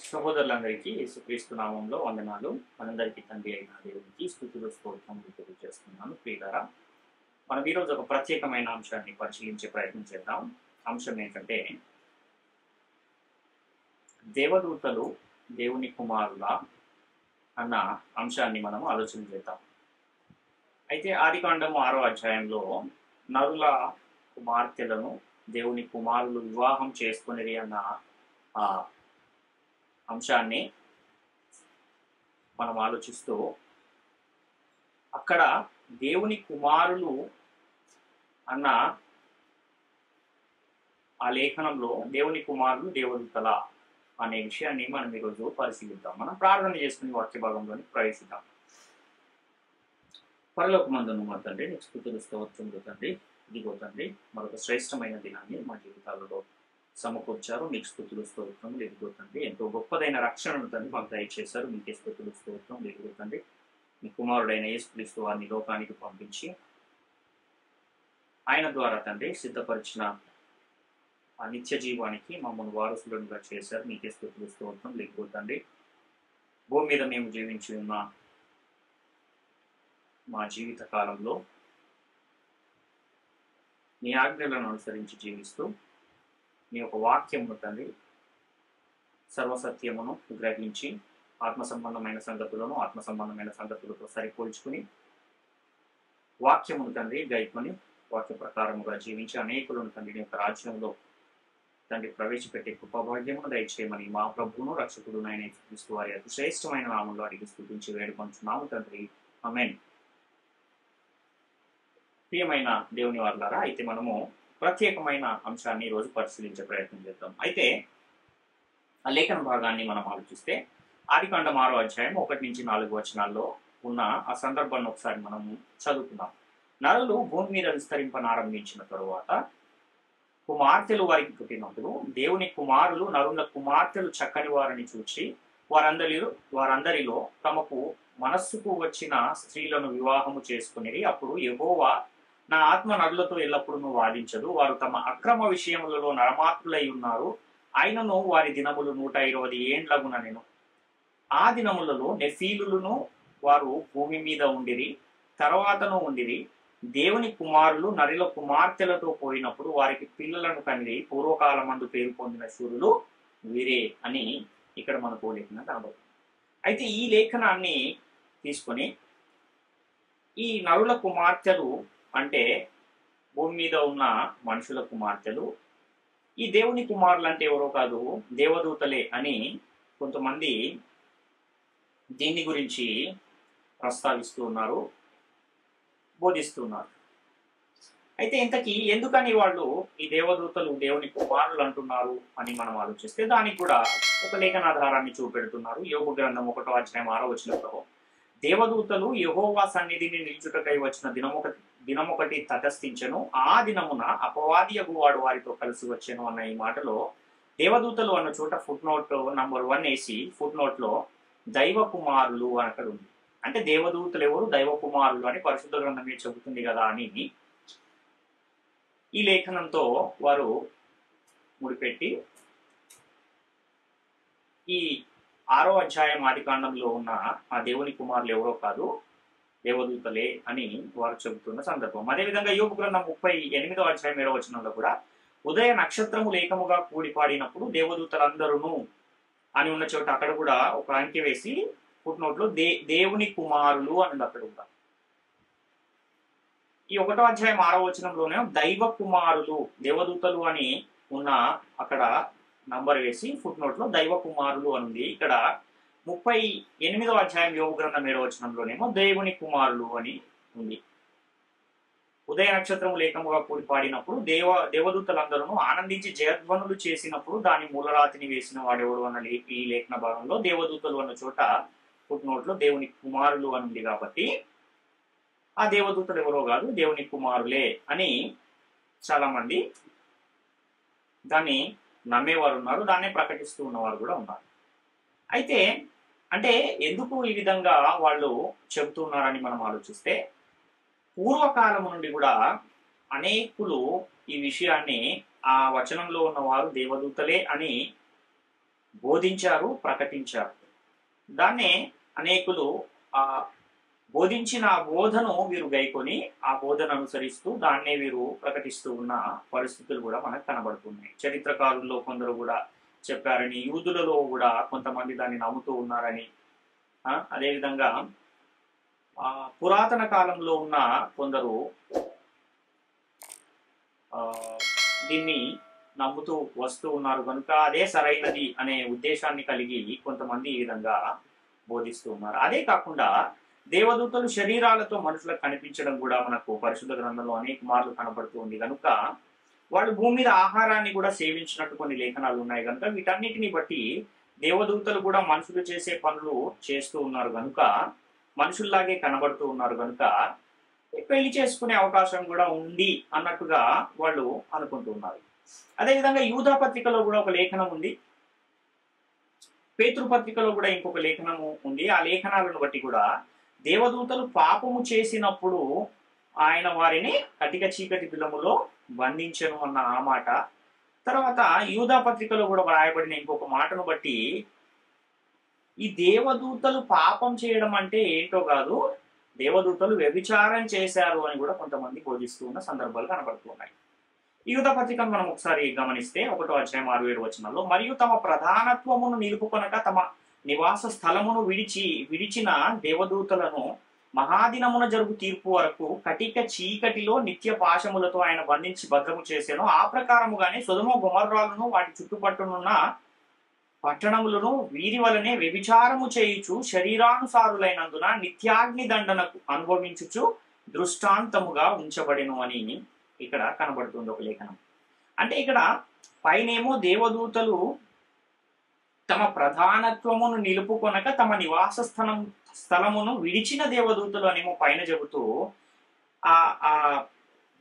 సహోదరులందరికీ యేసుక్రీస్తు నామంలో వందనాలు. మనందరికీ తండ్రి అయిన దేవునికి స్తుతులు స్తోత్రములు తెలియజేస్తున్నాను. ప్రియులారా, మనం ఈరోజు ఒక ప్రత్యేకమైన అంశాన్ని పరిశీలించే ప్రయత్నం చేద్దాం. అంశం ఏంటంటే, దేవదూతలు దేవుని కుమారుల అన్న అంశాన్ని మనం ఆలోచన చేద్దాం. అయితే ఆదికాండము 6వ అధ్యాయంలో నరుల కుమార్తెలను దేవుని కుమారులు వివాహం చేసుకునేది అన్న ఆ అంశాన్ని మనం ఆలోచిస్తూ, అక్కడ దేవుని కుమారులు అన్న ఆ లేఖనంలో దేవుని కుమారులు దేవదూతల అనే విషయాన్ని మనం ఈరోజు పరిశీలిద్దాం. మనం ప్రార్థన చేసుకుని వాక్య భాగంలోని ప్రవేశిద్దాం. పరలోకమందున్న మా తండ్రి, నీకు స్తుతులు స్తోత్రములు తండ్రి. ఇదిగో తండ్రి, మరొక శ్రేష్టమైన దినాన్ని మా జీవితాలలో సమకూర్చారు. మీకు స్తుతులు స్తోత్రములు. ఇదిగో తండ్రి, ఎంతో గొప్పదైన రక్షణను తండ్రి మాకు దయచేశారు. మీకే స్తుతులు స్తోత్రం. ఇదిగో తండ్రి, మీ కుమారుడైన యేసుక్రీస్తు వారిని లోకానికి పంపించి ఆయన ద్వారా తండ్రి సిద్ధపరిచిన ఆ నిత్య జీవానికి మమ్మల్ని వారసులుగా చేశారు. మీకే స్తుతులు స్తోత్రం. ఇదిగో తండ్రి, భూమి మీద మేము జీవించి ఉన్న మా జీవిత కాలంలో నీ ఆజ్ఞలను అనుసరించి జీవిస్తూ నీ యొక్క వాక్యమును తండ్రి సర్వసత్యమును గ్రహించి ఆత్మ సంబంధమైన సంగతులను ఆత్మ సంబంధమైన సంగతులతో సరిపోల్చుకుని వాక్యమును తండ్రి గైకొని వాక్య ప్రకారముగా జీవించి అనేకులను తండ్రి నీ యొక్క రాజ్యంలో తండ్రి ప్రవేశపెట్టే కృపాభాగ్యమును దయచేయమని మా ప్రభువును రక్షకుడు ఆయన యేసుక్రీస్తు వారి అతి శ్రేష్టమైన నామంలో అడిగి స్తుతించి వేడుకొంచున్నాము తండ్రి. ఆమేన్. ప్రియమైన దేవుని వారులారా, అయితే మనము ప్రత్యేకమైన అంశాన్ని ఈరోజు పరిశీలించే ప్రయత్నం చేద్దాం. అయితే ఆ లేఖన భాగాన్ని మనం ఆలోచిస్తే ఆదికాండం 6వ అధ్యాయం 1 నుంచి 4 వచనాల్లో ఉన్న ఆ సందర్భాన్ని ఒకసారి మనం చదువుకుందాం. నరులు భూమి మీద విస్తరింపనారంభించిన తరువాత కుమార్తెలు వారికి పుట్టినప్పుడు దేవుని కుమారులు నరుల కుమార్తెలు చక్కని వారిని చూచి వారందరిలో తమకు మనస్సుకు వచ్చిన స్త్రీలను వివాహము చేసుకునేది. అప్పుడు యెహోవా, నా ఆత్మ నరులతో ఎల్లప్పుడూ వాదించదు, వారు తమ అక్రమ విషయములలో నరమాత్రులై ఉన్నారు. అయినను వారి దినములు 120 ఏండ్లగున నేను. ఆ దినములలో నెఫీలులను వారు భూమి మీద ఉండిరి, తర్వాతను ఉండిరి. దేవుని కుమారులు నరుల కుమార్తెలతో పోయినప్పుడు వారికి పిల్లలను కనిరి. పూర్వకాలమందు పేరు పొందిన శూరులు వీరే అని ఇక్కడ మనకు లేఖనం కనబడుతుంది. అయితే ఈ లేఖనాన్ని తీసుకొని ఈ నరుల కుమార్తెలు అంటే భూమి మీద ఉన్న మనుషుల కుమార్తెలు, ఈ దేవుని కుమారులు అంటే ఎవరో కాదు, దేవదూతలే అని కొంతమంది దీని గురించి ప్రస్తావిస్తూ ఉన్నారు, బోధిస్తున్నారు. అయితే ఇంతకీ ఎందుకని వాళ్ళు ఈ దేవదూతలు దేవుని కుమారులు అంటున్నారు అని మనం ఆలోచిస్తే దానికి కూడా ఒక లేఖనాధారాన్ని చూపెడుతున్నారు. యోబు గ్రంథం 1వ అధ్యాయం 6వ వచనంలో, దేవదూతలు యెహోవా సన్నిధిని నిలుచుటకై వచ్చిన దినమొకటి తటస్థించెను, ఆ దినమున అపవాదియగు వాడు వారితో కలిసి వచ్చెను అన్న ఈ మాటలో దేవదూతలు అన్న చోట ఫుట్ నోట్ నంబర్ 1 వేసి ఫుట్ నోట్ లో దైవ కుమారులు అని అక్కడ ఉంది. అంటే దేవదూతలు ఎవరు, దైవ కుమారులు అని పరిశుద్ధ గ్రంథం మీద చెబుతుంది కదా అని ఈ లేఖనంతో వారు ముడిపెట్టి ఈ 6వ అధ్యాయం ఆదికాండంలో ఉన్న ఆ దేవుని కుమారులు ఎవరో కాదు, దేవదూతలే అని వారు చెబుతున్న సందర్భం. అదేవిధంగా యోబు గ్రంథం 38వ అధ్యాయం 7వ వచనంలో కూడా ఉదయ నక్షత్రము లేఖముగా కూడి పాడినప్పుడు దేవదూతలందరూ అని ఉన్న చోట అక్కడ కూడా ఒక అంకె వేసి ఫుట్ నోట్ లో దేవుని కుమారులు అని అక్కడ కూడా. ఈ 1వ అధ్యాయం 6వ వచనంలోనే దైవ కుమారులు, దేవదూతలు అని ఉన్న అక్కడ నంబర్ వేసి ఫుట్ నోట్ లో దైవ కుమారులు అని ఉంది. ఇక్కడ 38వ అధ్యాయం యోబు గ్రంథం 7వ వచనంలోనేమో దేవుని కుమారులు అని ఉంది. ఉదయ నక్షత్రము లేఖముగా కూడి పాడినప్పుడు దేవదూతలందరూ ఆనందించి జయధ్వనులు చేసినప్పుడు దాని మూలరాతిని వేసిన వాడెవడు అన్న ఈ లేఖన భాగంలో దేవదూతలు అన్న చోట ఫుట్ నోట్ లో దేవుని కుమారులు అని ఉంది. కాబట్టి ఆ దేవదూతలు ఎవరో కాదు, దేవుని కుమారులే అని చాలా మంది దాన్ని నమ్మేవారు ఉన్నారు, దాన్నే ప్రకటిస్తూ ఉన్నవారు కూడా ఉన్నారు. అయితే అంటే ఎందుకు ఈ విధంగా వాళ్ళు చెబుతున్నారని మనం ఆలోచిస్తే, పూర్వకాలం నుండి కూడా అనేకులు ఈ విషయాన్ని ఆ వచనంలో ఉన్నవారు దేవదూతలే అని బోధించారు, ప్రకటించారు. దాన్నే అనేకులు ఆ బోధించిన ఆ బోధను వీరు గైకొని ఆ బోధన అనుసరిస్తూ దాన్నే వీరు ప్రకటిస్తూ ఉన్న పరిస్థితులు కూడా మనకు కనబడుతున్నాయి. చరిత్రకారుల్లో కొందరు కూడా చెప్పారని, యూదులలో కూడా కొంతమంది దాన్ని నమ్ముతూ ఉన్నారని, అదేవిధంగా పురాతన కాలంలో ఉన్న కొందరు దీన్ని నమ్ముతూ వస్తూ ఉన్నారు కనుక అదే సరైనది అనే ఉద్దేశాన్ని కలిగి కొంతమంది ఈ విధంగా బోధిస్తూ ఉన్నారు. అదే కాకుండా దేవదూతలు శరీరాలతో మనుషులకు కనిపించడం కూడా మనకు పరిశుద్ధ గ్రంథంలో అనేక మార్లు కనబడుతూ ఉంది కనుక వాళ్ళు భూమి మీద ఆహారాన్ని కూడా సేవించినట్టు కొన్ని లేఖనాలు ఉన్నాయి కనుక వీటన్నిటిని బట్టి దేవదూతలు కూడా మనుషులు చేసే పనులు చేస్తూ ఉన్నారు కనుక, మనుషుల్లాగే కనబడుతూ ఉన్నారు కనుక పెళ్లి చేసుకునే అవకాశం కూడా ఉంది అన్నట్టుగా వాళ్ళు అనుకుంటూ ఉన్నారు. అదేవిధంగా యూదా పత్రికలో కూడా ఒక లేఖనం ఉంది, పేతురు పత్రికలో కూడా ఇంకొక లేఖనము ఉంది. ఆ లేఖనాలను బట్టి కూడా దేవదూతలు పాపము చేసినప్పుడు ఆయన వారిని కటిక చీకటి బిలములో బంధించను అన్న ఆ మాట, తర్వాత యూదా పత్రికలో కూడా రాయబడిన ఇంకొక మాటను బట్టి ఈ దేవదూతలు పాపం చేయడం అంటే ఏంటో కాదు, దేవదూతలు వ్యభిచారం చేశారు అని కూడా కొంతమంది బోధిస్తూ ఉన్న సందర్భాలు కనబడుతున్నాయి. ఈ యూదా పత్రికను మనం ఒకసారి గమనిస్తే 1వ అధ్యాయం 6-7 వచనాల్లో, మరియు తమ ప్రధానత్వమును నిలుపుకొనక తమ నివాస స్థలమును విడిచిన దేవదూతలను మహాదినమున జరుగు తీర్పు వరకు కటిక చీకటిలో నిత్య పాశములతో ఆయన బంధించి భద్రము చేశాను. ఆ ప్రకారముగానే సొదొమ గొమొర్రాలను వాటి చుట్టుపట్టునున్న పట్టణములను వీరి వలనే వ్యభిచారము చేయుచు శరీరానుసారులైనందున నిత్యాగ్ని దండనకు అనుభవించుచు దృష్టాంతముగా ఉంచబడెను అని ఇక్కడ కనబడుతుంది ఒక లేఖనం. అంటే ఇక్కడ పైనేమో దేవదూతలు తమ ప్రధానత్వమును నిలుపుకొనక తమ నివాస స్థలమును విడిచిన దేవదూతలు అనేమో పైన చెబుతూ ఆ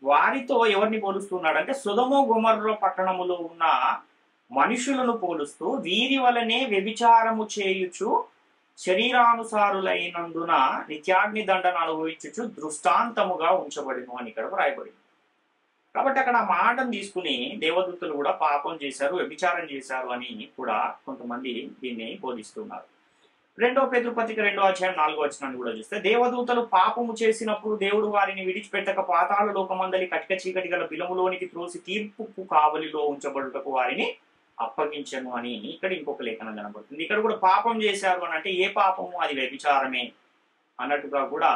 వారితో ఎవరిని పోలుస్తున్నాడు అంటే సొదొమ గొమొర్రా పట్టణములో ఉన్న మనుషులను పోలుస్తూ వీరి వలనే వ్యభిచారము చేయుచు శరీరానుసారులైనందున నిత్యాగ్ని దండన అనుభవించుచు దృష్టాంతముగా ఉంచబడిను అని ఇక్కడ రాయబడింది. కాబట్టి అక్కడ ఆ మాటను తీసుకుని దేవదూతలు కూడా పాపం చేశారు, వ్యభిచారం చేశారు అని కూడా కొంతమంది దీన్ని బోధిస్తున్నారు. 2వ పేతురు పత్రిక 2వ అధ్యాయం 4వ వచనాన్ని కూడా చూస్తే, దేవదూతలు పాపము చేసినప్పుడు దేవుడు వారిని విడిచిపెట్టక పాతాళ లోకమందలి కటిక చీకటి గల బిలములోనికి త్రోసి తీర్పుకు కావలిలో ఉంచబడుటకు వారిని అప్పగించను అని ఇక్కడ ఇంకొక లేఖనం కనబడుతుంది. ఇక్కడ కూడా పాపం చేశారు అని అంటే ఏ పాపము, అది వ్యభిచారమే అన్నట్టుగా కూడా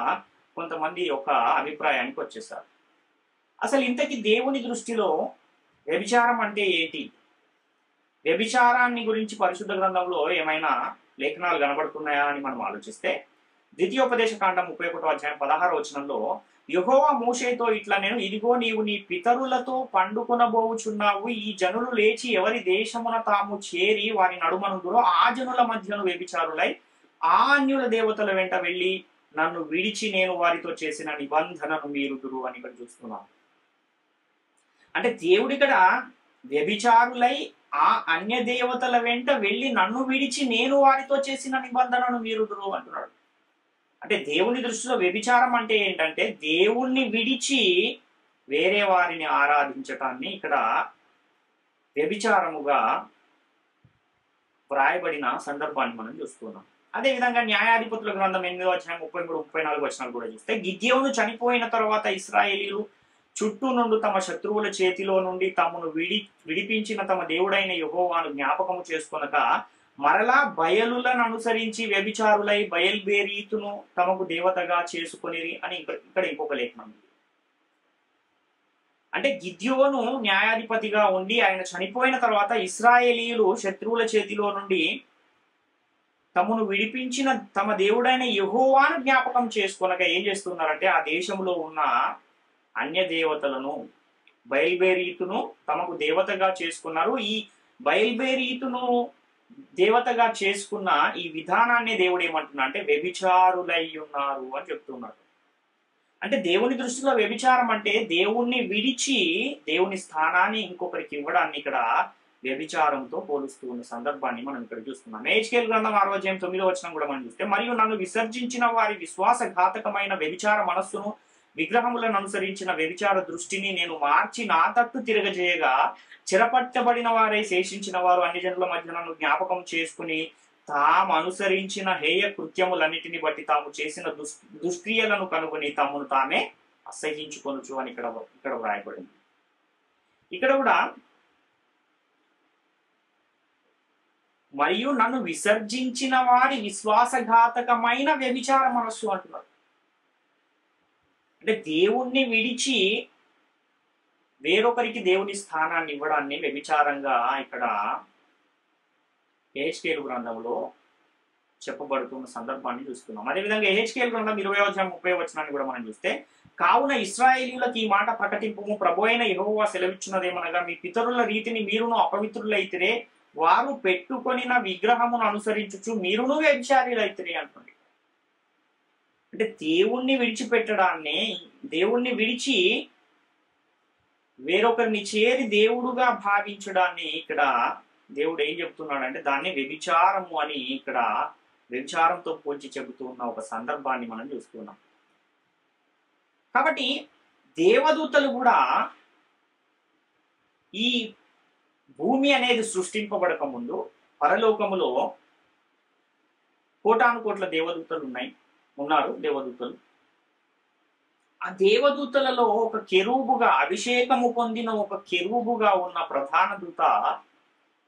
కొంతమంది ఒక అభిప్రాయానికి వచ్చేసారు. అసలు ఇంతకీ దేవుని దృష్టిలో వ్యభిచారం అంటే ఏంటి? వ్యభిచారాన్ని గురించి పరిశుద్ధ గ్రంథంలో ఏమైనా లేఖనాలు కనబడుతున్నాయా అని మనం ఆలోచిస్తే, ద్వితీయోపదేశ కాండం 31వ అధ్యాయం 16వ వచనంలో యెహోవా మోషేతో ఇట్లా నేను, ఇదిగో నీవు నీ పితరులతో పండుకొనబోవుచున్నావు, ఈ జనులు లేచి ఎవరి దేశమున తాము చేరి వారి నడుమనుదురో ఆ జనుల మధ్యను వ్యభిచారులై ఆ అన్యుల దేవతల వెంట వెళ్ళి నన్ను విడిచి నేను వారితో చేసిన నిబంధనను మీరుదురు అని ఇక్కడ చూస్తున్నాం. అంటే దేవుడు ఇక్కడ వ్యభిచారులై ఆ అన్య దేవతల వెంట వెళ్ళి నన్ను విడిచి నేను వారితో చేసిన నిబంధనను మీరుదురు అంటున్నాడు. అంటే దేవుని దృష్టిలో వ్యభిచారం అంటే ఏంటంటే దేవుణ్ణి విడిచి వేరే వారిని ఆరాధించటాన్ని ఇక్కడ వ్యభిచారముగా వ్రాయబడిన సందర్భాన్ని మనం చూస్తున్నాం. అదేవిధంగా న్యాయాధిపతుల గ్రంథం 8వ అధ్యాయం 33-34 వచనాలు కూడా చూస్తే, గిద్యోను చనిపోయిన తర్వాత ఇశ్రాయేలీలు చుట్టూ నుండి తమ శత్రువుల చేతిలో నుండి తమను విడిపించిన తమ దేవుడైన యెహోవాను జ్ఞాపకము చేసుకొనక మరలా బయలులను అనుసరించి వ్యభిచారులై బయల్బేరీతును తమకు దేవతగా చేసుకొనిరి అని ఇక్కడ ఇంకొక లేఖనం. అంటే గిద్యోను న్యాయాధిపతిగా ఉండి ఆయన చనిపోయిన తర్వాత ఇశ్రాయేలీయులు శత్రువుల చేతిలో నుండి తమను విడిపించిన తమ దేవుడైన యెహోవాను జ్ఞాపకం చేసుకొనక ఏం చేస్తున్నారంటే ఆ దేశంలో ఉన్న అన్య దేవతలను బయల్బేరీతును తమకు దేవతగా చేసుకున్నారు. ఈ బయల్బేరీతును దేవతగా చేసుకున్న ఈ విధానాన్ని దేవుడు ఏమంటున్నా అంటే వ్యభిచారులై ఉన్నారు అని చెప్తున్నాడు. అంటే దేవుని దృష్టిలో వ్యభిచారం అంటే దేవుణ్ణి విడిచి దేవుని స్థానాన్ని ఇంకొకరికి ఇవ్వడాన్ని ఇక్కడ వ్యభిచారంతో పోలుస్తూ ఉన్న సందర్భాన్ని మనం ఇక్కడ చూస్తున్నాం. హెజ్కేలు గ్రంథం 6వ అధ్యాయం 9వ వచనం కూడా మనం చూస్తే, మరియు నన్ను విసర్జించిన వారి విశ్వాసఘాతకమైన వ్యభిచార మనస్సును విగ్రహములను అనుసరించిన వ్యభిచార దృష్టిని నేను మార్చి నా తట్టు తిరగజేయగా చెరపట్టబడిన వారై శేషించిన వారు అన్ని జనుల మధ్య నన్ను జ్ఞాపకం చేసుకుని తాము అనుసరించిన హేయ కృత్యములన్నిటిని బట్టి తాము చేసిన దుష్క్రియలను కనుగొని తమను తామే అసహించుకొనుచు అని ఇక్కడ వ్రాయబడింది. ఇక్కడ కూడా మరియు నన్ను విసర్జించిన వారి విశ్వాసఘాతకమైన వ్యభిచార మనస్సు అంటున్నారు. అంటే దేవుణ్ణి విడిచి వేరొకరికి దేవుని స్థానాన్ని ఇవ్వడాన్ని వ్యభిచారంగా ఇక్కడ యెహెజ్కేలు గ్రంథంలో చెప్పబడుతున్న సందర్భాన్ని చూస్తున్నాం. అదేవిధంగా యెహెజ్కేలు గ్రంథం 20-30 వచనాన్ని కూడా మనం చూస్తే, కావున ఇశ్రాయేలీయులకు ఈ మాట ప్రకటింపుము, ప్రభు అయిన యెహోవా సెలవిచ్చినదేమనగా, మీ పితరుల రీతిని మీరును అపవిత్రులైతిరే, వారు పెట్టుకొనిన విగ్రహమును అనుసరించుచు మీరును వ్యభిచారులైతిరే అంటుంది. అంటే దేవుణ్ణి విడిచిపెట్టడాన్ని, దేవుణ్ణి విడిచి వేరొకరిని చేరి దేవుడుగా భావించడాన్ని ఇక్కడ దేవుడు ఏం చెప్తున్నాడంటే దాన్ని వ్యభిచారము అని ఇక్కడ వ్యభిచారంతో పోల్చి చెబుతూ ఉన్న ఒక సందర్భాన్ని మనం చూస్తున్నాం. కాబట్టి దేవదూతలు కూడా ఈ భూమి అనేది సృష్టింపబడక ముందు పరలోకములో కోటాను కోట్ల దేవదూతలు ఉన్నారు దేవదూతలు. ఆ దేవదూతలలో ఒక కెరూబుగా, అభిషేకము పొందిన ఒక కెరూబుగా ఉన్న ప్రధాన దూత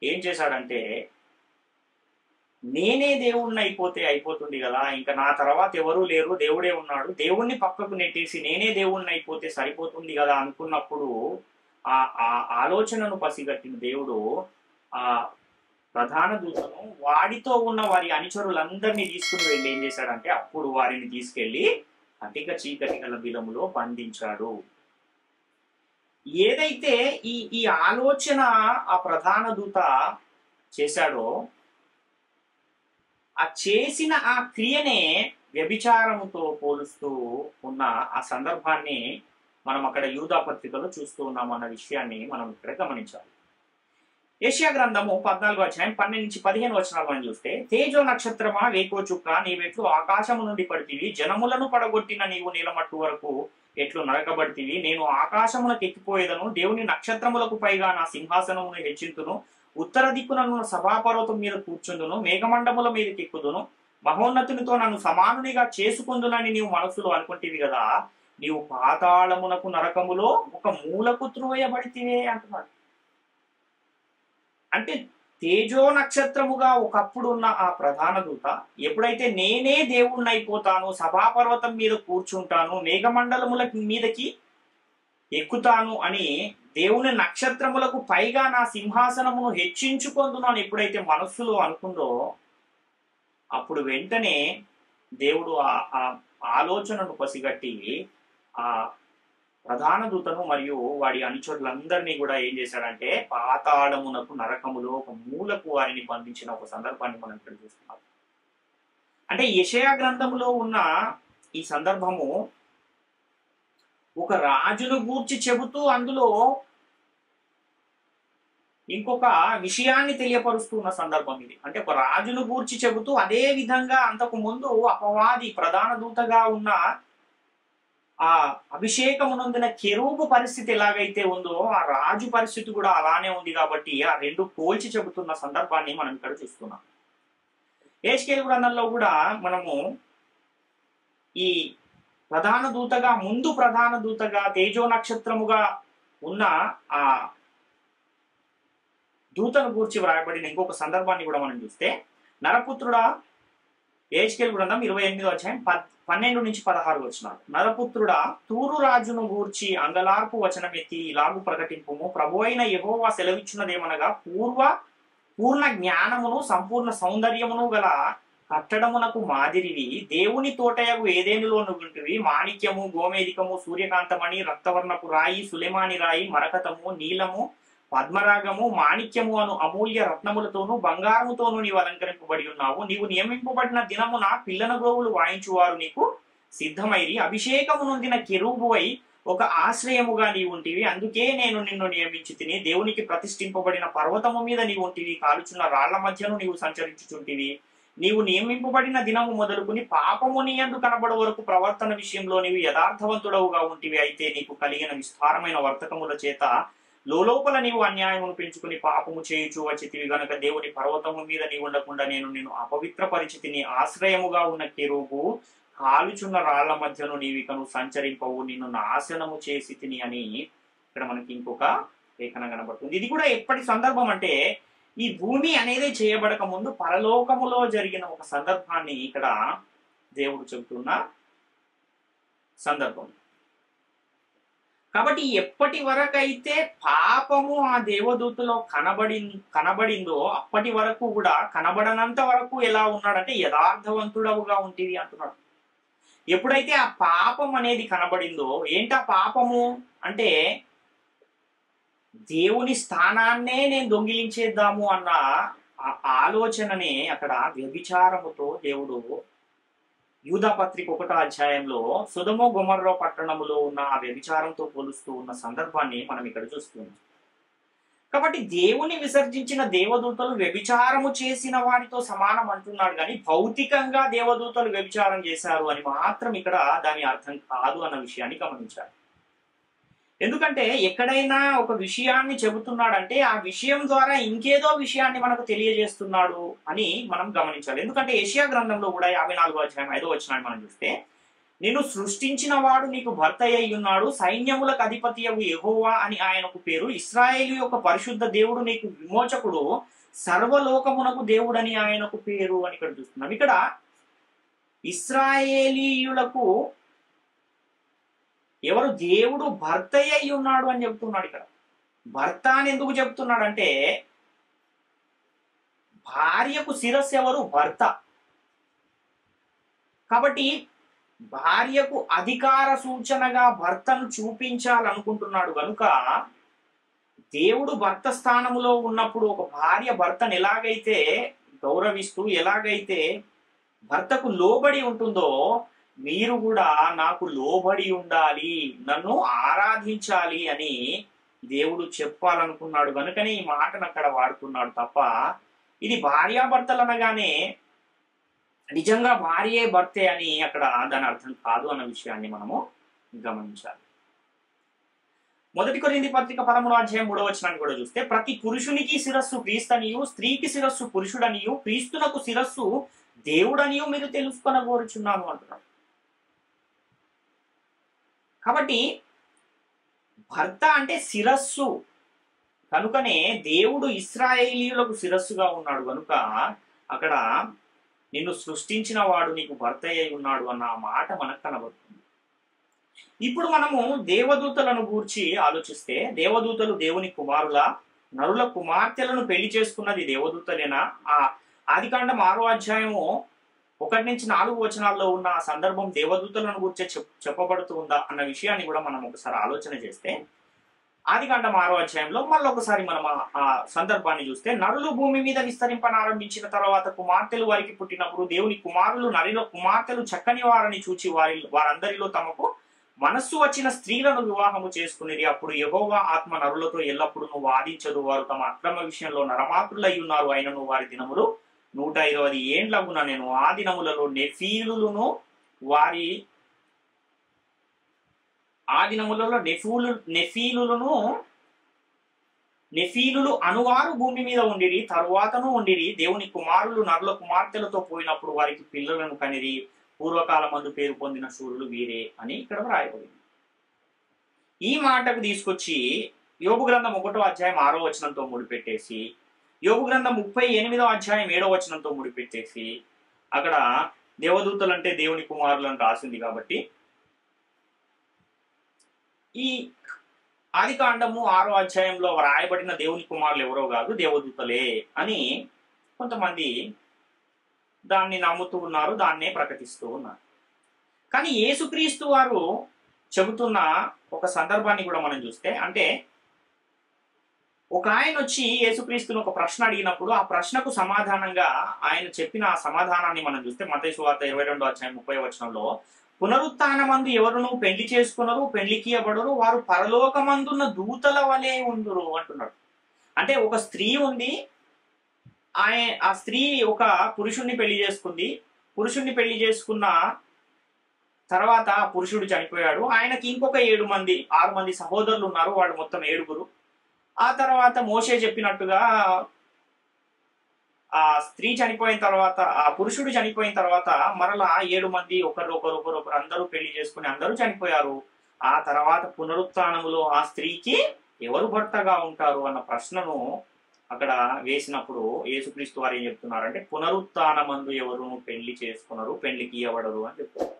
ఏం చేశాడంటే, నేనే దేవుణ్ణి అయిపోతుంది కదా, ఇంకా నా తర్వాత ఎవరూ లేరు, దేవుడే ఉన్నాడు, దేవుణ్ణి పక్కకు నెట్టేసి నేనే దేవుణ్ణి అయిపోతే సరిపోతుంది కదా అనుకున్నప్పుడు ఆ ఆలోచనను పసిగట్టిన దేవుడు ఆ ప్రధాన దూతను వాడితో ఉన్న వారి అనుచరులందరినీ తీసుకుని వెళ్ళి ఏం చేశాడంటే, అప్పుడు వారిని తీసుకెళ్లి అధిక చీకటి గల బిలములో బంధించాడు. ఏదైతే ఈ ఆలోచన ఆ ప్రధాన దూత చేశాడో, ఆ చేసిన ఆ క్రియనే వ్యభిచారముతో పోలుస్తూ ఉన్న ఆ సందర్భాన్ని మనం అక్కడ యూదా పత్రికలో చూస్తూ ఉన్నాం అన్న విషయాన్ని మనం ఇక్కడ గమనించాలి. యెషయా గ్రంథము 14-15 వచనాలు మనం చూస్తే, తేజో నక్షత్రమా, వేకో చుక్క, నీవెట్లు ఆకాశము నుండి పడితివి, జనములను పడగొట్టిన నీవు నీలమట్టు వరకు ఎట్లు నరకబడితివి, నేను ఆకాశములకు ఎక్కిపోయేదను, దేవుని నక్షత్రములకు పైగా నా సింహాసనమును హెచ్చింతును, ఉత్తర దిక్కునను సభాపర్వతం మీద కూర్చుందును, మేఘమండముల మీదకి ఎక్కుదును, మహోన్నతునితో నన్ను సమానునిగా చేసుకుందునని నీవు మనసులో అనుకుంటేవి కదా, నీవు పాతాళమునకు నరకములో ఒక మూలకు త్రోయబడితివే అంటున్నాడు. అంటే తేజో నక్షత్రముగా ఒకప్పుడు ఉన్న ఆ ప్రధాన దూత ఎప్పుడైతే నేనే దేవుణ్ణి అయిపోతాను, సభాపర్వతం మీద కూర్చుంటాను, మేఘమండలముల మీదకి ఎక్కుతాను అని దేవుని నక్షత్రములకు పైగా నా సింహాసనమును హెచ్చించుకొందును ఎప్పుడైతే మనస్సులో అనుకుందో, అప్పుడు వెంటనే దేవుడు ఆ ఆలోచనను పసిగట్టి ఆ ప్రధాన దూతను మరియు వాడి అనుచరులందరినీ కూడా ఏం చేశాడంటే పాతాళమునకు, నరకములో ఒక మూలకు వారిని బంధించిన ఒక సందర్భాన్ని మనం ఇక్కడ చూస్తున్నాం. అంటే యెషయా గ్రంథములో ఉన్న ఈ సందర్భము ఒక రాజును గూర్చి చెబుతూ అందులో ఇంకొక విషయాన్ని తెలియపరుస్తున్న సందర్భం ఇది. అంటే ఒక రాజును గూర్చి చెబుతూ అదే విధంగా అంతకు ముందు అపవాది ప్రధాన దూతగా ఉన్న ఆ అభిషేకమునందున కెరూబు పరిస్థితి ఎలాగైతే ఉందో ఆ రాజు పరిస్థితి కూడా అలానే ఉంది. కాబట్టి ఆ రెండు పోల్చి చెబుతున్న సందర్భాన్ని మనం ఇక్కడ చూస్తున్నాం. యెహెజ్కేలు గ్రంథంలో కూడా మనము ఈ ప్రధాన దూతగా, ముందు ప్రధాన దూతగా తేజో నక్షత్రముగా ఉన్న ఆ దూతను గూర్చి వ్రాయబడిన ఇంకొక సందర్భాన్ని కూడా మనం చూస్తే, నరపుత్రుడా, యెహెజ్కేలు గ్రంథం 28-12-16 వచనాలు. నరపుత్రుడా, తూరు రాజును గూర్చి అంగలార్పు వచనం ఎత్తి ఇలాగు ప్రకటింపుము, ప్రభు అయిన యెహోవా సెలవిచ్చినదేమనగా, పూర్ణ జ్ఞానమును సంపూర్ణ సౌందర్యమును గల కట్టడమునకు మాదిరివి, దేవుని తోటయగు ఏదేనులో నుగుంటివి, మాణిక్యము, గోమేదికము, సూర్యకాంతమణి, రక్తవర్ణపు రాయి, సులెమాని రాయి, మరకతము, నీలము, పద్మరాగము, మాణిక్యము అను అమూల్య రత్నములతోనూ బంగారముతోనూ నీవు అలంకరింపబడి ఉన్నావు. నీవు నియమింపబడిన దినమున పిల్లన గోవులు వాయించువారు నీకు సిద్ధమైరి, అభిషేకము నొందిన కెరూబువై ఒక ఆశ్రయముగా నీవు ఉంటివి, అందుకే నేను నిన్ను నియమించి తిని, దేవునికి ప్రతిష్ఠింపబడిన పర్వతము మీద నీవు ఉంటివి, కాలుచున్న రాళ్ల మధ్యను నీవు సంచరించుచుంటివి, నీవు నియమింపబడిన దినము మొదలుకుని పాపము నీ యందు కనబడ వరకు ప్రవర్తన విషయంలో నీవు యథార్థవంతుడవుగా ఉంటివి. అయితే నీకు కలిగిన విస్తారమైన వర్తకముల చేత లోపల నీవు అన్యాయమును పెంచుకుని పాపము చేయుచు వచ్చితివి గనుక దేవుని పర్వతము మీద నీవు ఉండకుండా నేను నిన్ను అపవిత్ర పరిచితిని. ఆశ్రయముగా ఉన్న కెరూబు కాలుచున్న రాళ్ల మధ్యను నీవికను సంచరింపవు, నిన్ను నాశనము చేసి తిని అని ఇక్కడ మనకి ఇంకొక లేఖనం కనబడుతుంది. ఇది కూడా ఎప్పటి సందర్భం అంటే ఈ భూమి అనేది చేయబడక ముందు పరలోకములో జరిగిన ఒక సందర్భాన్ని ఇక్కడ దేవుడు చెబుతున్న సందర్భం. కాబట్టి ఎప్పటి వరకైతే పాపము ఆ దేవదూతలో కనబడిందో అప్పటి వరకు కూడా కనబడనంత వరకు ఎలా ఉన్నాడంటే యథార్థవంతుడవుగా ఉంటుంది అంటున్నాడు. ఎప్పుడైతే ఆ పాపం అనేది కనబడిందో, ఏంటా పాపము అంటే దేవుని స్థానాన్నే నేను దొంగిలించేద్దాము అన్న ఆ ఆలోచననే అక్కడ వ్యభిచారముతో దేవుడు యూదా పత్రిక 1వ అధ్యాయంలో సొదొమ గొమొర్రా పట్టణములో ఉన్న ఆ వ్యభిచారంతో పోలుస్తూ ఉన్న సందర్భాన్ని మనం ఇక్కడ చూస్తున్నాం. కాబట్టి దేవుని విసర్జించిన దేవదూతలు వ్యభిచారము చేసిన వారితో సమానం అంటున్నాడు, కానీ భౌతికంగా దేవదూతలు వ్యభిచారం చేశారు అని మాత్రం ఇక్కడ దాని అర్థం కాదు అన్న విషయాన్ని గమనించాలి. ఎందుకంటే ఎక్కడైనా ఒక విషయాన్ని చెబుతున్నాడంటే ఆ విషయం ద్వారా ఇంకేదో విషయాన్ని మనకు తెలియజేస్తున్నాడు అని మనం గమనించాలి. ఎందుకంటే యెషయా గ్రంథంలో కూడా 54వ అధ్యాయం 5వ వచనాన్ని మనం చూస్తే, నిన్ను సృష్టించిన వాడు నీకు భర్త అయి ఉన్నాడు, సైన్యములకు అధిపతియగు యెహోవా అని ఆయనకు పేరు, ఇశ్రాయేలు యొక్క పరిశుద్ధ దేవుడు నీకు విమోచకుడు, సర్వలోకమునకు దేవుడని ఆయనకు పేరు అని ఇక్కడ చూస్తున్నాం. ఇక్కడ ఇశ్రాయేలీయులకు ఎవరు దేవుడు భర్త అయి ఉన్నాడు అని చెప్తున్నాడు. ఇక్కడ భర్త అని ఎందుకు చెప్తున్నాడంటే భార్యకు శిరస్సు ఎవరు? భర్త. కాబట్టి భార్యకు అధికార సూచనగా భర్తను చూపించాలనుకుంటున్నాడు కనుక దేవుడు భర్త స్థానములో ఉన్నప్పుడు ఒక భార్య భర్తను ఎలాగైతే గౌరవిస్తూ ఎలాగైతే భర్తకు లోబడి ఉంటుందో మీరు కూడా నాకు లోబడి ఉండాలి, నన్ను ఆరాధించాలి అని దేవుడు చెప్పాలనుకున్నాడు కనుకనే ఈ మాటను అక్కడ వాడుతున్నాడు తప్ప ఇది భార్యాభర్తలు అనగానే నిజంగా భార్యే భర్తే అని అక్కడ దాని అర్థం కాదు అన్న విషయాన్ని మనము గమనించాలి. 1 కొరింథీ పత్రిక 13వ అధ్యాయం 3వ వచనాన్ని కూడా చూస్తే, ప్రతి పురుషునికి శిరస్సు క్రీస్తనియు, స్త్రీకి శిరస్సు పురుషుడనియు, క్రీస్తునకు శిరస్సు దేవుడనియు మీరు తెలుసుకొనగోరుచున్నాము అంటున్నాడు. కాబట్టి భర్త అంటే శిరస్సు కనుకనే దేవుడు ఇశ్రాయేలీయులకు శిరస్సుగా ఉన్నాడు కనుక అక్కడ నిన్ను సృష్టించిన వాడు నీకు భర్త అయి ఉన్నాడు అన్న మాట మనకు కనబడుతుంది. ఇప్పుడు మనము దేవదూతలను గూర్చి ఆలోచిస్తే, దేవదూతలు దేవుని కుమారుల, నరుల కుమార్తెలను పెళ్లి చేసుకున్నది దేవదూతలేనా? ఆ ఆదికాండం 6వ అధ్యాయము 1 నుంచి 4 వచనాల్లో ఉన్న ఆ సందర్భం దేవదూతలను గురించి చెప్పబడుతూ ఉందా అన్న విషయాన్ని కూడా మనం ఒకసారి ఆలోచన చేస్తే, ఆదికాండం 6వ అధ్యాయంలో మళ్ళీ ఒకసారి మనం ఆ సందర్భాన్ని చూస్తే, నరులు భూమి మీద విస్తరింపనారంభించిన తర్వాత కుమార్తెలు వారికి పుట్టినప్పుడు దేవుని కుమారులు నరిలో కుమార్తెలు చక్కని వారని చూచి వారందరిలో తమకు మనస్సు వచ్చిన స్త్రీలను వివాహము చేసుకునేది. అప్పుడు యెహోవా ఆత్మ నరులతో ఎల్లప్పుడూ వాదించదు, వారు తమ అక్రమ విషయంలో నరమాతులై ఉన్నారు. అయినను వారి దినములు 120 ఏండ్లగున నేను ఆ దినములలో నెఫీలులు అనువారు భూమి మీద ఉండిరి, తరువాతను ఉండిరి. దేవుని కుమారులు నరుల కుమార్తెలతో పోయినప్పుడు వారికి పిల్లలను కనిరి. పూర్వకాలమందు పేరు పొందిన శూరులు వీరే అని ఇక్కడ రాయబడింది. ఈ మాటకు తీసుకొచ్చి యోబు గ్రంథం 1వ అధ్యాయం 6వ వచనంతో ముడిపెట్టేసి, యోబు గ్రంథం 38వ అధ్యాయం 7వ వచనంతో ముడిపెట్టేసి అక్కడ దేవదూతలు అంటే దేవుని కుమారులు అని రాసింది. కాబట్టి ఈ ఆదికాండము 6వ అధ్యాయంలో రాయబడిన దేవుని కుమారులు ఎవరో కాదు, దేవదూతలే అని కొంతమంది దాన్ని నమ్ముతూ ఉన్నారు, దాన్నే ప్రకటిస్తూ ఉన్నారు. కానీ యేసుక్రీస్తు వారు చెబుతున్న ఒక సందర్భాన్ని కూడా మనం చూస్తే, అంటే ఒక ఆయన వచ్చి యేసుక్రీస్తుని ఒక ప్రశ్న అడిగినప్పుడు ఆ ప్రశ్నకు సమాధానంగా ఆయన చెప్పిన ఆ సమాధానాన్ని మనం చూస్తే మత్తయి సువార్త 22వ అధ్యాయం 30వ వచనంలో, పునరుత్థానమందు ఎవరును పెళ్లి చేసుకున్నారు, పెళ్లికియబడరు, వారు పరలోకమందున్న దూతల వలె ఉండురు అంటున్నాడు. అంటే ఒక స్త్రీ ఉంది, ఆ స్త్రీ ఒక పురుషుణ్ణి పెళ్లి చేసుకుంది. పురుషుణ్ణి పెళ్లి చేసుకున్న తర్వాత ఆ పురుషుడు చనిపోయాడు. ఆయనకి ఇంకొక 6 మంది సహోదరులు ఉన్నారు, వాళ్ళు మొత్తం 7. ఆ తర్వాత మోషే చెప్పినట్టుగా ఆ స్త్రీ చనిపోయిన తర్వాత, ఆ పురుషుడు చనిపోయిన తర్వాత మరలా 7 మంది ఒకరు అందరూ పెళ్లి చేసుకుని అందరూ చనిపోయారు. ఆ తర్వాత పునరుత్థానములో ఆ స్త్రీకి ఎవరు భర్తగా ఉంటారు అన్న ప్రశ్నను అక్కడ వేసినప్పుడు యేసుక్రీస్తు వారు ఏం చెప్తున్నారంటే, పునరుత్థానమందు ఎవరు పెళ్లి చేసుకున్నారు, పెళ్లికి ఇవ్వబడరు అని చెప్తారు.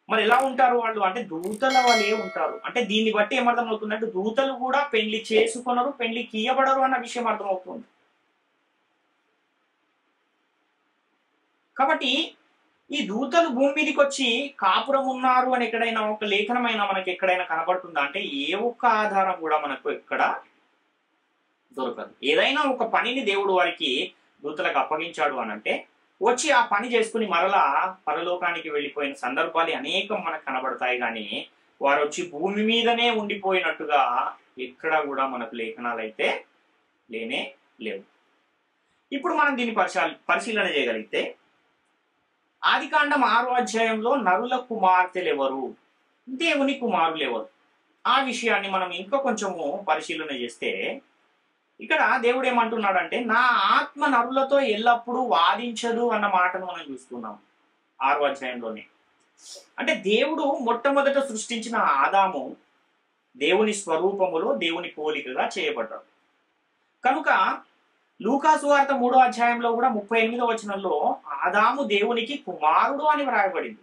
మరి ఎలా ఉంటారు వాళ్ళు అంటే దూతల వలె ఉంటారు. అంటే దీన్ని బట్టి ఏమర్థం అవుతుందంటే దూతలు కూడా పెళ్లి చేసుకున్నారు, పెళ్లికి ఇవ్వబడరు అన్న విషయం అర్థమవుతుంది. కాబట్టి ఈ దూతలు భూమి మీదకి వచ్చి కాపురం ఉన్నారు అని ఎక్కడైనా ఒక లేఖనమైనా మనకి ఎక్కడైనా కనబడుతుందా అంటే ఏ ఒక్క ఆధారం కూడా మనకు ఎక్కడ దొరకదు. ఏదైనా ఒక పనిని దేవుడు వారికి దూతలకు అప్పగించాడు అని అంటే వచ్చి ఆ పని చేసుకుని మరలా పరలోకానికి వెళ్ళిపోయిన సందర్భాలు అనేకం మనకు కనబడతాయి. కానీ వారు వచ్చి భూమి మీదనే ఉండిపోయినట్టుగా ఎక్కడ కూడా మనకు లేఖనాలు అయితే లేనే లేవు. ఇప్పుడు మనం దీన్ని పరిశీలన చేయగలిగితే ఆదికాండం 6వ అధ్యాయంలో నరుల కుమార్తెలు ఎవరు, దేవుని కుమారులు ఎవరు, ఆ విషయాన్ని మనం ఇంకా కొంచెము పరిశీలన చేస్తే ఇక్కడ దేవుడు ఏమంటున్నాడంటే నా ఆత్మ నరులతో ఎల్లప్పుడూ వాదించదు అన్న మాటను మనం చూస్తున్నాం 6వ అధ్యాయంలోనే. అంటే దేవుడు మొట్టమొదట సృష్టించిన ఆదాము దేవుని స్వరూపములో దేవుని పోలికగా చేయబడ్డాడు. కనుక లూకా సువార్త 3వ అధ్యాయంలో కూడా 38వ వచనంలో ఆదాము దేవునికి కుమారుడు అని వ్రాయబడింది.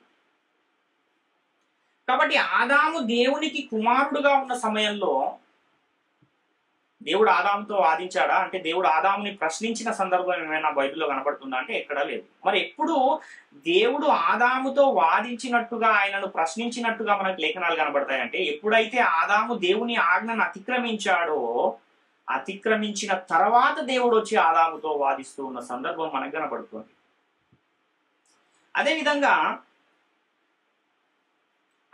కాబట్టి ఆదాము దేవునికి కుమారుడుగా ఉన్న సమయంలో దేవుడు ఆదాముతో వాదించాడా అంటే దేవుడు ఆదాముని ప్రశ్నించిన సందర్భం ఏమైనా బైబిల్లో కనబడుతుందా అంటే ఎక్కడా లేదు. మరి ఎప్పుడు దేవుడు ఆదాముతో వాదించినట్టుగా ఆయనను ప్రశ్నించినట్టుగా మనకు లేఖనాలు కనబడతాయంటే ఎప్పుడైతే ఆదాము దేవుని ఆజ్ఞను అతిక్రమించాడో, అతిక్రమించిన తర్వాత దేవుడు వచ్చి ఆదాముతో వాదిస్తూ ఉన్న సందర్భం మనకు కనబడుతుంది. అదేవిధంగా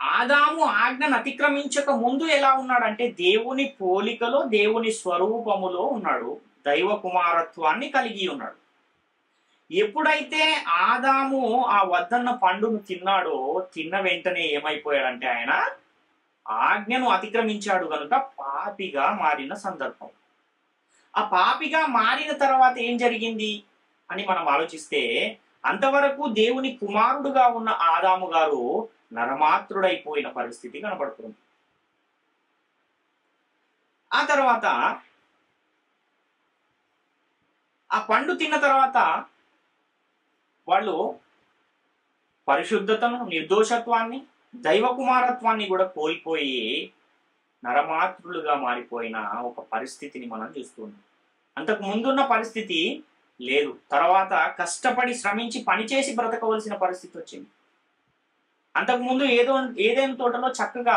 ఆదాము ఆజ్ఞను అతిక్రమించక ముందు ఎలా ఉన్నాడంటే దేవుని పోలికలో దేవుని స్వరూపములో ఉన్నాడు, దైవ కుమారత్వాన్ని కలిగి ఉన్నాడు. ఎప్పుడైతే ఆదాము ఆ వద్దన్న పండును తిన్నాడో తిన్న వెంటనే ఏమైపోయాడంటే ఆయన ఆజ్ఞను అతిక్రమించాడు కనుక పాపిగా మారిన సందర్భం. ఆ పాపిగా మారిన తర్వాత ఏం జరిగింది అని మనం ఆలోచిస్తే అంతవరకు దేవుని కుమారుడుగా ఉన్న ఆదాము గారు నరమాత్రుడైపోయిన పరిస్థితి కనబడుతుంది. ఆ తర్వాత ఆ పండు తిన్న తర్వాత వాళ్ళు పరిశుద్ధతను, నిర్దోషత్వాన్ని, దైవ కుమారత్వాన్ని కూడా కోల్పోయి నరమాత్రులుగా మారిపోయిన ఒక పరిస్థితిని మనం చూస్తున్నాం. అంతకు ముందున్న పరిస్థితి లేదు. తర్వాత కష్టపడి శ్రమించి పనిచేసి బ్రతకవలసిన పరిస్థితి వచ్చింది. అంతకుముందు ఏదైనా తోటలో చక్కగా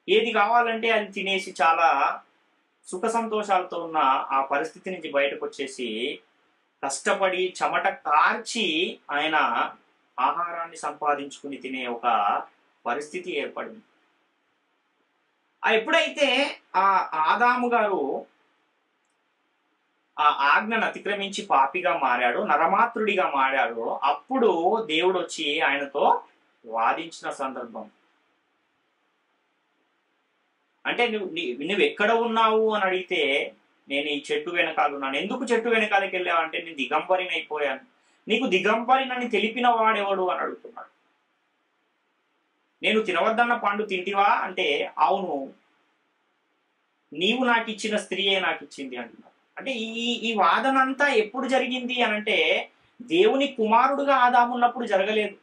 ఏది కావాలంటే అది తినేసి చాలా సుఖ సంతోషాలతో ఉన్న ఆ పరిస్థితి నుంచి బయటకు వచ్చేసి కష్టపడి చెమట కార్చి ఆయన ఆహారాన్ని సంపాదించుకుని తినే ఒక పరిస్థితి ఏర్పడింది. ఎప్పుడైతే ఆ ఆదాము గారు ఆ ఆజ్ఞను అతిక్రమించి పాపిగా మారాడు, నరమాత్రుడిగా మారాడు, అప్పుడు దేవుడు వచ్చి ఆయనతో వాదించిన సందర్భం. అంటే నువ్వు ఎక్కడ ఉన్నావు అని అడిగితే నేను ఈ చెట్టు వెనకాల ఉన్నాను. ఎందుకు చెట్టు వెనకాలకి వెళ్ళావంటే నేను దిగంబరిని అయిపోయాను. నీకు దిగంబరినని తెలిపిన వాడెవడు అని అడుగుతున్నాడు. నేను తినవద్దన్న పండు తింటివా అంటే అవును, నీవు నాకు ఇచ్చిన స్త్రీయే నాకు ఇచ్చింది అంటున్నాడు. అంటే ఈ వాదన అంతా ఎప్పుడు జరిగింది అనంటే దేవుని కుమారుడుగా ఆదాము ఉన్నప్పుడు జరగలేదు.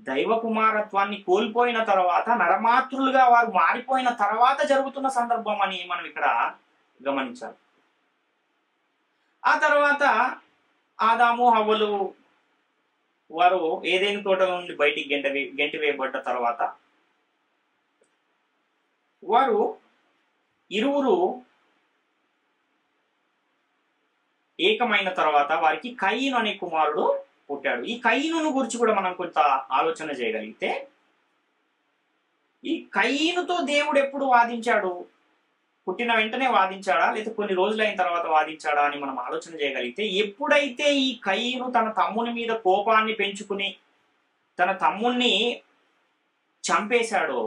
దైవ కుమారత్వాన్ని కోల్పోయిన తర్వాత నరమాతృలుగా వారు మారిపోయిన తర్వాత జరుగుతున్న సందర్భం అని మనం ఇక్కడ గమనించాలి. ఆ తర్వాత ఆదాము హవ్వలు వారు ఏదైనా తోట నుండి బయటికి గెంటి వేయబడ్డ తర్వాత వారు ఇరువురు ఏకమైన తర్వాత వారికి కయీను అనే కుమారుడు పుట్టాడు. ఈ కయీనును గురించి కూడా మనం కొంత ఆలోచన చేయగలిగితే ఈ కయీనుతో దేవుడు ఎప్పుడు వాదించాడు పుట్టిన వెంటనే వాదించాడా లేదా కొన్ని రోజులైన తర్వాత వాదించాడా అని మనం ఆలోచన చేయగలిగితే, ఎప్పుడైతే ఈ కయీను తన తమ్ముని మీద కోపాన్ని పెంచుకుని తన తమ్ముణ్ణి చంపేశాడో,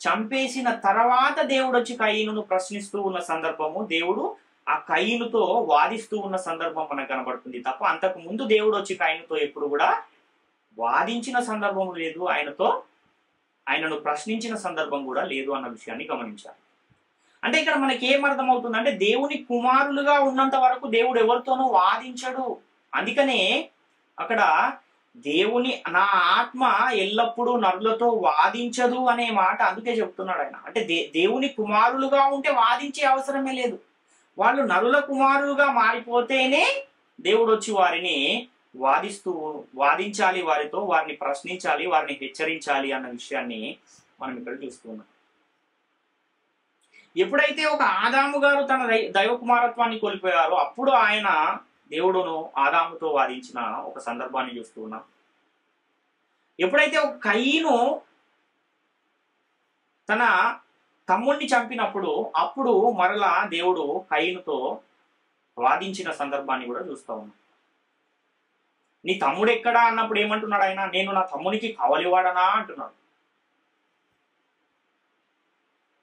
చంపేసిన తర్వాత దేవుడు వచ్చి కయీనును ప్రశ్నిస్తూ ఉన్న సందర్భము, దేవుడు ఆ కయీనుతో వాదిస్తూ ఉన్న సందర్భం మనకు కనబడుతుంది తప్ప అంతకు ముందు దేవుడు వచ్చి కయీనుతో ఎప్పుడు కూడా వాదించిన సందర్భం లేదు, ఆయనను ప్రశ్నించిన సందర్భం కూడా లేదు అన్న విషయాన్ని గమనించాలి. అంటే ఇక్కడ మనకి ఏం అర్థమవుతుంది అంటే, దేవుని కుమారులుగా ఉన్నంత వరకు దేవుడు ఎవరితోనూ వాదించడు. అందుకనే అక్కడ దేవుని నా ఆత్మ ఎల్లప్పుడూ నరులతో వాదించదు అనే మాట అందుకే చెప్తున్నాడు ఆయన. అంటే దేవుని కుమారులుగా ఉంటే వాదించే అవసరమే లేదు. వాళ్ళు నరుల కుమారులుగా మారిపోతేనే దేవుడు వచ్చి వారిని వాదించాలి, వారిని ప్రశ్నించాలి, వారిని హెచ్చరించాలి అన్న విషయాన్ని మనం ఇక్కడ చూస్తున్నాం. ఎప్పుడైతే ఒక ఆదాము గారు తన దైవ కుమారత్వాన్ని కోల్పోయారో అప్పుడు ఆయన దేవుడును ఆదాముతో వాదించిన ఒక సందర్భాన్ని చూస్తూ ఉన్నాం. ఎప్పుడైతే ఒక కయీను తన తమ్ముణ్ణి చంపినప్పుడు అప్పుడు మరలా దేవుడు కయీనుతో వాదించిన సందర్భాన్ని కూడా చూస్తూ ఉన్నాం. నీ తమ్ముడు ఎక్కడా అన్నప్పుడు ఏమంటున్నాడు ఆయన? నేను నా తమ్మునికి కావలివాడనా అంటున్నాడు.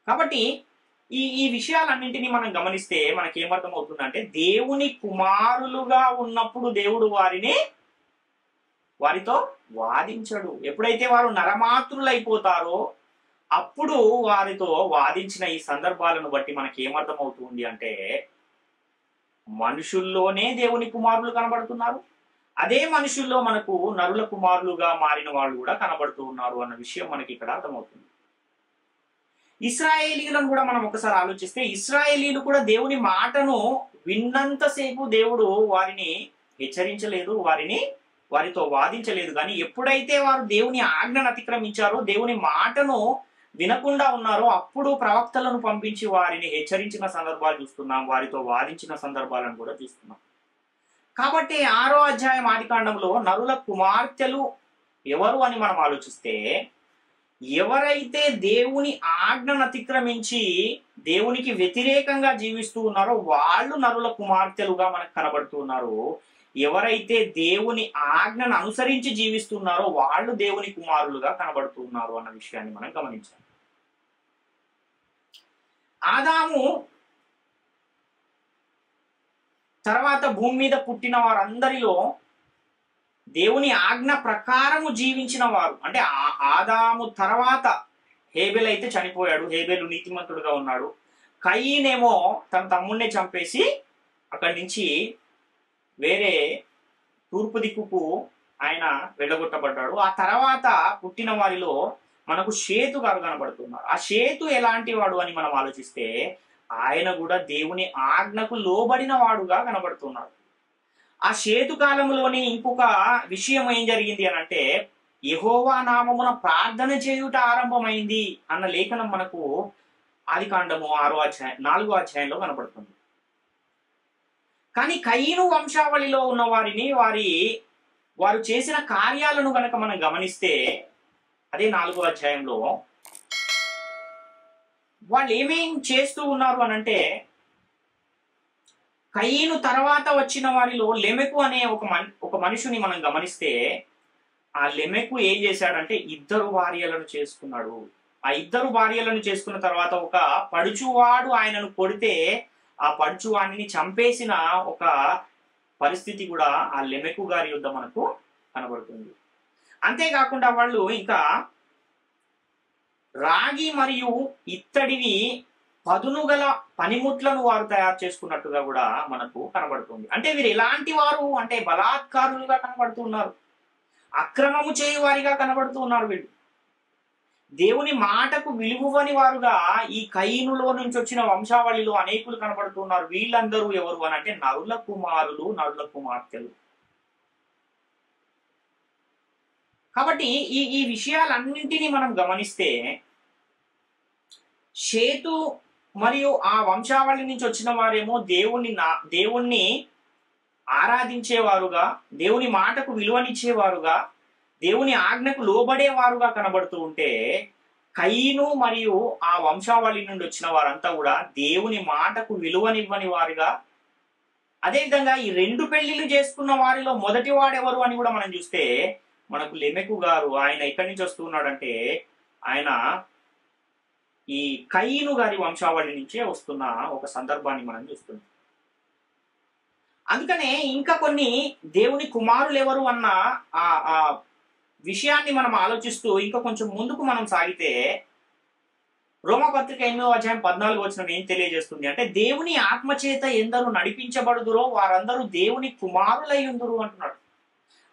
కాబట్టి ఈ విషయాలన్నింటినీ మనం గమనిస్తే మనకేమర్థం అవుతుందంటే, దేవుని కుమారులుగా ఉన్నప్పుడు దేవుడు వారితో వాదించడు. ఎప్పుడైతే వారు నరమాతృలైపోతారో అప్పుడు వారితో వాదించిన ఈ సందర్భాలను బట్టి మనకి ఏమర్థం అవుతుంది అంటే, మనుషుల్లోనే దేవుని కుమారులు కనబడుతున్నారు, అదే మనుషుల్లో మనకు నరుల కుమారులుగా మారిన వాళ్ళు కూడా కనబడుతూ ఉన్నారు అన్న విషయం మనకి ఇక్కడ అర్థమవుతుంది. ఇశ్రాయేలీలను కూడా మనం ఒకసారి ఆలోచిస్తే, ఇశ్రాయేలీలు కూడా దేవుని మాటను విన్నంతసేపు దేవుడు వారిని హెచ్చరించలేదు, వారితో వాదించలేదు. కానీ ఎప్పుడైతే వారు దేవుని ఆజ్ఞను అతిక్రమించారో, దేవుని మాటను వినకుండా ఉన్నారో అప్పుడు ప్రవక్తలను పంపించి వారిని హెచ్చరించిన సందర్భాలు చూస్తున్నాం, వారితో వాదించిన సందర్భాలను కూడా చూస్తున్నాం. కాబట్టి 6వ అధ్యాయం ఆదికాండంలో నరుల కుమార్తెలు ఎవరు అని మనం ఆలోచిస్తే, ఎవరైతే దేవుని ఆజ్ఞను అతిక్రమించి దేవునికి వ్యతిరేకంగా జీవిస్తూ ఉన్నారో వాళ్ళు నరుల కుమార్తెలుగా మనకు కనబడుతూ ఉన్నారు. ఎవరైతే దేవుని ఆజ్ఞను అనుసరించి జీవిస్తున్నారో వాళ్ళు దేవుని కుమారులుగా కనబడుతూ ఉన్నారు అన్న విషయాన్ని మనం గమనించాలి. ఆదాము తర్వాత భూమి మీద పుట్టిన వారందరిలో దేవుని ఆజ్ఞ ప్రకారము జీవించిన వారు, అంటే ఆదాము తర్వాత హేబెల్ అయితే చనిపోయాడు, హేబెలు నీతిమంతుడుగా ఉన్నాడు. కయీనేమో తన తమ్ముడినే చంపేసి అక్కడి నుంచి వేరే తూర్పు దిక్కుకు ఆయన వెళ్ళగొట్టబడ్డాడు. ఆ తర్వాత పుట్టిన వారిలో మనకు షేతు గారు కనబడుతున్నారు. ఆ షేతు ఎలాంటి వాడు అని మనం ఆలోచిస్తే, ఆయన కూడా దేవుని ఆజ్ఞకు లోబడిన వాడుగా కనబడుతున్నాడు. ఆ షేతు కాలంలోని ఇంకొక విషయం ఏం జరిగింది అని అంటే, యెహోవా నామమున ప్రార్థన చేయుట ఆరంభమైంది అన్న లేఖనం మనకు ఆదికాండము 4వ అధ్యాయంలో కనబడుతుంది. కానీ కయీను వంశావళిలో ఉన్న వారిని వారు చేసిన కార్యాలను గనక మనం గమనిస్తే, అదే 4వ అధ్యాయంలో వాళ్ళు ఏమేం చేస్తూ ఉన్నారు అనంటే, కయీను తర్వాత వచ్చిన వారిలో లెమెకు అనే ఒక మనుషుని మనం గమనిస్తే, ఆ లెమెకు ఏం చేశాడంటే 2 భార్యలను చేసుకున్నాడు. ఆ 2 భార్యలను చేసుకున్న తర్వాత ఒక పడుచువాడు ఆయనను కొడితే ఆ పడుచువాడిని చంపేసిన ఒక పరిస్థితి కూడా ఆ లెమెకు గారి యుద్ధ మనకు కనబడుతుంది. అంతేకాకుండా వాళ్ళు ఇంకా రాగి మరియు ఇత్తడివి పదును గల పనిముట్లను వారు తయారు చేసుకున్నట్టుగా కూడా మనకు కనబడుతుంది. అంటే వీరు ఎలాంటి వారు అంటే బలాత్కారులుగా కనబడుతున్నారు, అక్రమము చేయు వారిగా కనబడుతూ ఉన్నారు. వీళ్ళు దేవుని మాటకు విలువని వారుగా ఈ కయీనులో నుంచి వచ్చిన వంశావళిలో అనేకులు కనబడుతున్నారు. వీళ్ళందరూ ఎవరు అని అంటే నరుల కుమారులు, నరుల కుమార్తెలు. కాబట్టి ఈ విషయాలన్నింటినీ మనం గమనిస్తే, షేతు మరియు ఆ వంశావళి నుంచి వచ్చిన వారేమో దేవుణ్ణి ఆరాధించేవారుగా, దేవుని మాటకు విలువనిచ్చేవారుగా, దేవుని ఆజ్ఞకు లోబడేవారుగా కనబడుతూ ఉంటే, కయీను మరియు ఆ వంశావళి నుండి వచ్చిన వారంతా కూడా దేవుని మాటకు విలువనివ్వని వారుగా, అదేవిధంగా ఈ 2 పెళ్లిళ్ళు చేసుకున్న వారిలో మొదటి వాడెవరు అని కూడా మనం చూస్తే మనకు లెమెకు గారు. ఆయన ఎక్కడి నుంచి వస్తున్నాడంటే ఆయన ఈ కయీను గారి వంశావళి నుంచే వస్తున్న ఒక సందర్భాన్ని మనం చూస్తున్నాం. అందుకనే ఇంకా కొన్ని దేవుని కుమారులు ఎవరు అన్న ఆ విషయాన్ని మనం ఆలోచిస్తూ ఇంకా కొంచెం ముందుకు మనం సాగితే రోమపత్రిక 8వ అధ్యాయం 14వ వచనం ఏం తెలియజేస్తుంది అంటే, దేవుని ఆత్మచేత ఎందరూ నడిపించబడుదురో వారందరూ దేవుని కుమారులై ఉందురు అంటున్నాడు.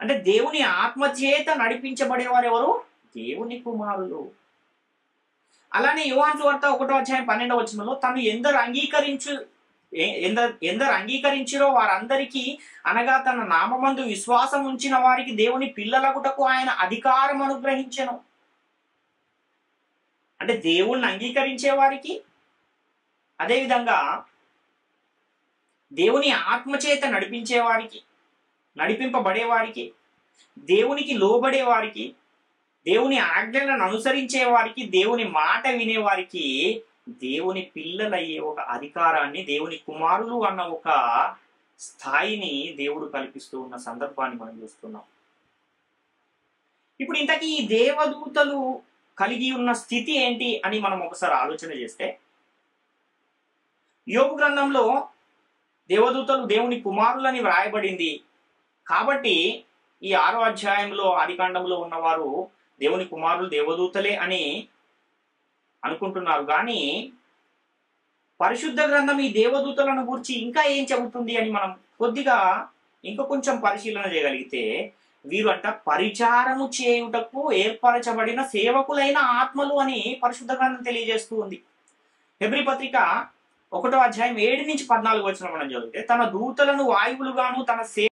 అంటే దేవుని ఆత్మచేత నడిపించబడేవారు ఎవరు? దేవుని కుమారులు. అలానే యోహాను సువార్త 1వ అధ్యాయం 12వ వచనంలో తను ఎందరు అంగీకరించిరో వారందరికీ, అనగా తన నామమందు విశ్వాసం ఉంచిన వారికి దేవుని పిల్లలగుటకు ఆయన అధికారం అనుగ్రహించెను. అంటే దేవుణ్ణి అంగీకరించే వారికి, అదేవిధంగా దేవుని ఆత్మచేత నడిపించే వారికి, నడిపింపబడే వారికి, దేవునికి లోబడే వారికి, దేవుని ఆజ్ఞలను అనుసరించే వారికి, దేవుని మాట వినేవారికి దేవుని పిల్లలయ్యే ఒక అధికారాన్ని, దేవుని కుమారులు అన్న ఒక స్థాయిని దేవుడు కల్పిస్తూ ఉన్న సందర్భాన్ని మనం చూస్తున్నాం. ఇప్పుడు ఇంతకీ ఈ దేవదూతలు కలిగి ఉన్న స్థితి ఏంటి అని మనం ఒకసారి ఆలోచన చేస్తే, యోబు గ్రంథంలో దేవదూతలు దేవుని కుమారులని వ్రాయబడింది కాబట్టి ఈ 6వ అధ్యాయంలో ఆదికాండంలో ఉన్నవారు దేవుని కుమారులు దేవదూతలే అని అనుకుంటున్నారు. కానీ పరిశుద్ధ గ్రంథం ఈ దేవదూతలను గురించి ఇంకా ఏం చెబుతుంది అని మనం కొద్దిగా ఇంకా కొంచెం పరిశీలన చేయగలిగితే, వీరు అంట పరిచారము చేయుటకు ఏర్పరచబడిన సేవకులైన ఆత్మలు అని పరిశుద్ధ గ్రంథం తెలియజేస్తూ ఉంది. హెబ్రీ పత్రిక 1వ అధ్యాయం 7 నుంచి 14 వచనం మనం చదివితే, తన దూతలను వాయువులుగాను తన